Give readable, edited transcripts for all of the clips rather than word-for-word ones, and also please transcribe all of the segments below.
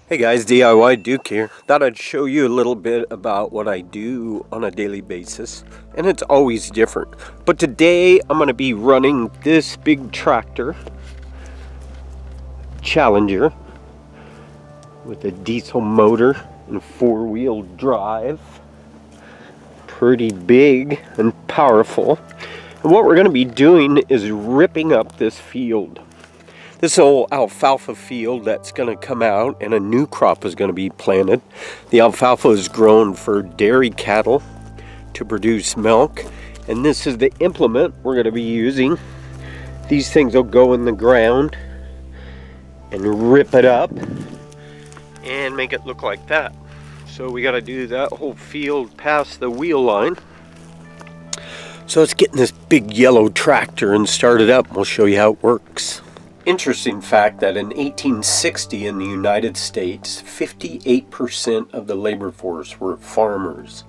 Hey guys, DIY Duke here. Thought I'd show you a little bit about what I do on a daily basis, and it's always different. But today I'm going to be running this big tractor, Challenger, with a diesel motor and four-wheel drive. Pretty big and powerful. And what we're going to be doing is ripping up this field. This old alfalfa field that's going to come out, and a new crop is going to be planted. The alfalfa is grown for dairy cattle to produce milk, and this is the implement we're going to be using. These things will go in the ground and rip it up and make it look like that. So we got to do that whole field past the wheel line. So let's get in this big yellow tractor and start it up, and we'll show you how it works. Interesting fact that in 1860 in the United States, 58% of the labor force were farmers.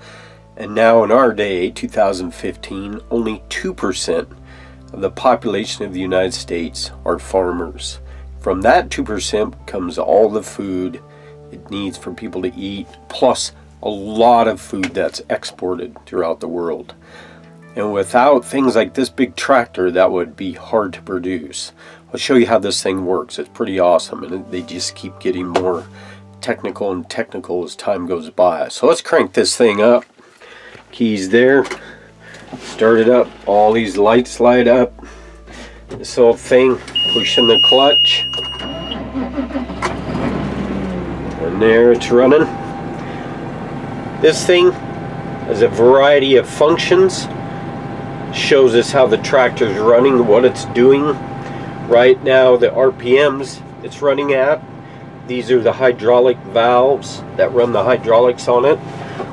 And now in our day, 2015, only 2% of the population of the United States are farmers. From that 2% comes all the food it needs for people to eat, plus a lot of food that's exported throughout the world. And without things like this big tractor, that would be hard to produce. I'll show you how this thing works. It's pretty awesome, and they just keep getting more technical and technical as time goes by. So let's crank this thing up. Keys there. Start it up. All these lights light up. This whole thing, pushing the clutch. And there it's running. This thing has a variety of functions. Shows us how the tractor's running, what it's doing. Right now the RPMs it's running at, these are the hydraulic valves that run the hydraulics on it.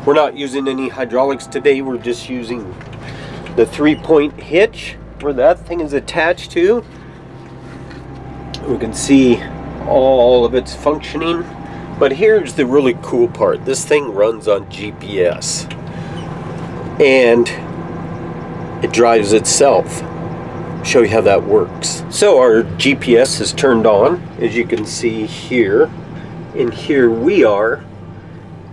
We're not using any hydraulics today, we're just using the 3-point hitch where that thing is attached to. We can see all of its functioning, but here's the really cool part. This thing runs on GPS and it drives itself. Show you how that works. So our GPS is turned on, as you can see here, and here we are,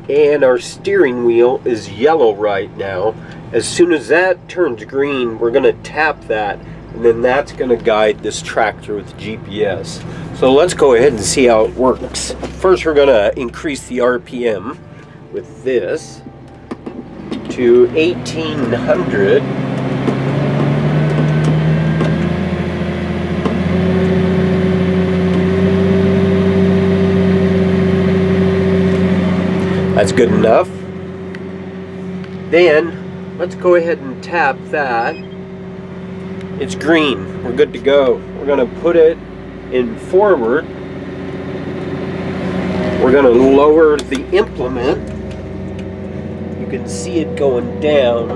and our steering wheel is yellow right now. As soon as that turns green, we're going to tap that, and then that's going to guide this tractor with GPS. So let's go ahead and see how it works. First we're going to increase the RPM with this to 1800. That's good enough. Then let's go ahead and tap that. It's green. We're good to go. We're going to put it in forward. We're going to lower the implement. You can see it going down.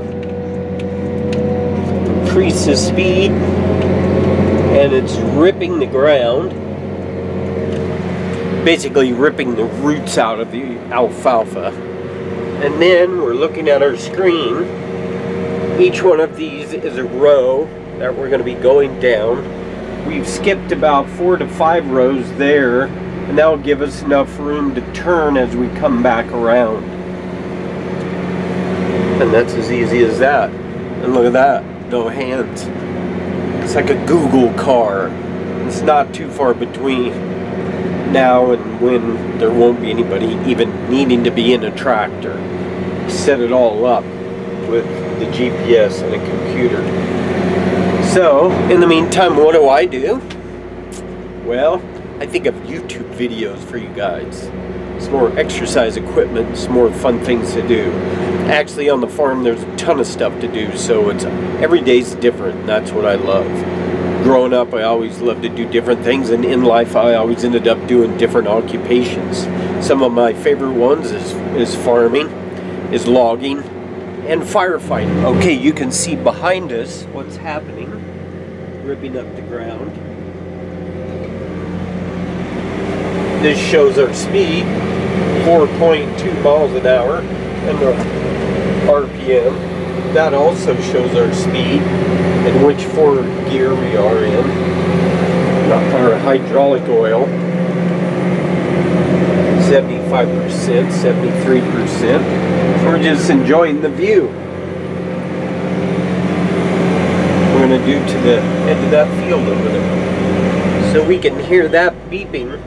Increase the speed, and it's ripping the ground. Basically ripping the roots out of the alfalfa. And then we're looking at our screen. Each one of these is a row that we're going to be going down. We've skipped about 4 to 5 rows there, and that'll give us enough room to turn as we come back around. And that's as easy as that. And look at that, no hands. It's like a Google car. It's not too far between now and when there won't be anybody even needing to be in a tractor. Set it all up with the GPS and a computer. So in the meantime, what do? Well, I think of YouTube videos for you guys. It's more exercise equipment, it's more fun things to do. Actually on the farm there's a ton of stuff to do, so it's every day's different, and that's what I love. Growing up, I always loved to do different things, and in life I always ended up doing different occupations. Some of my favorite ones is farming, is logging, and firefighting. Okay, you can see behind us what's happening, ripping up the ground. This shows our speed, 4.2 miles an hour, and our RPM. That also shows our speed and which forward gear we are in. Our hydraulic oil. 75%, 73%. We're just enjoying the view. We're going to do to the edge of that field over there. So we can hear that beeping.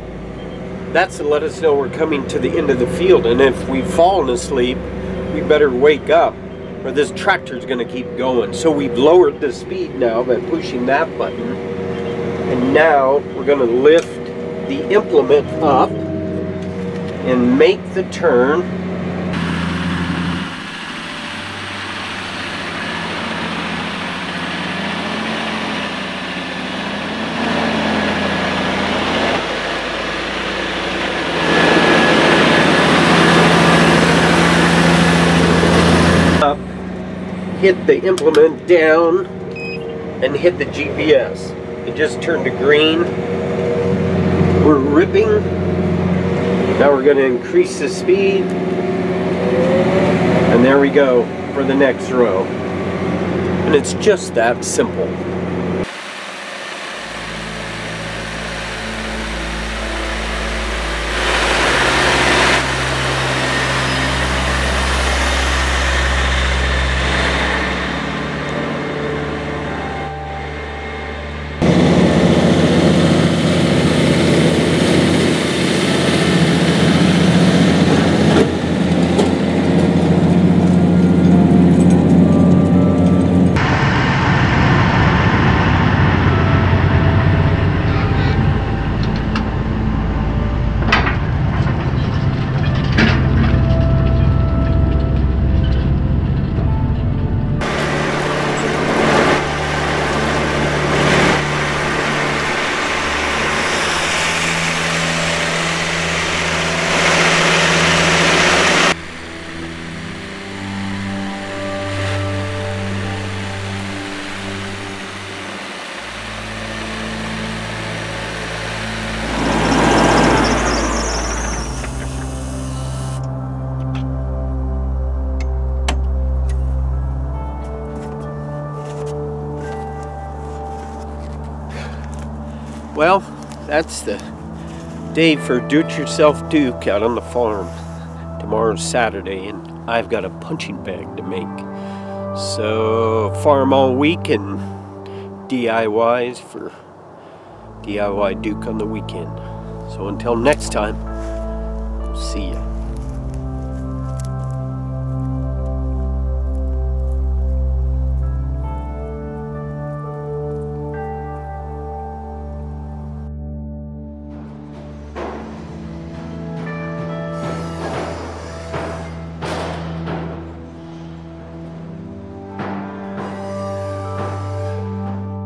That's to let us know we're coming to the end of the field. And if we've fallen asleep, we better wake up, or this tractor's going to keep going. So we've lowered the speed now by pushing that button. And now we're going to lift the implement up and make the turn. Up, hit the implement down, and hit the GPS. It just turned to green. We're ripping. Now we're going to increase the speed. And there we go for the next row. And it's just that simple. Well, that's the day for Do-It-Yourself Duke out on the farm. Tomorrow's Saturday, and I've got a punching bag to make. So, farm all week and DIYs for DIY Duke on the weekend. So until next time, see ya.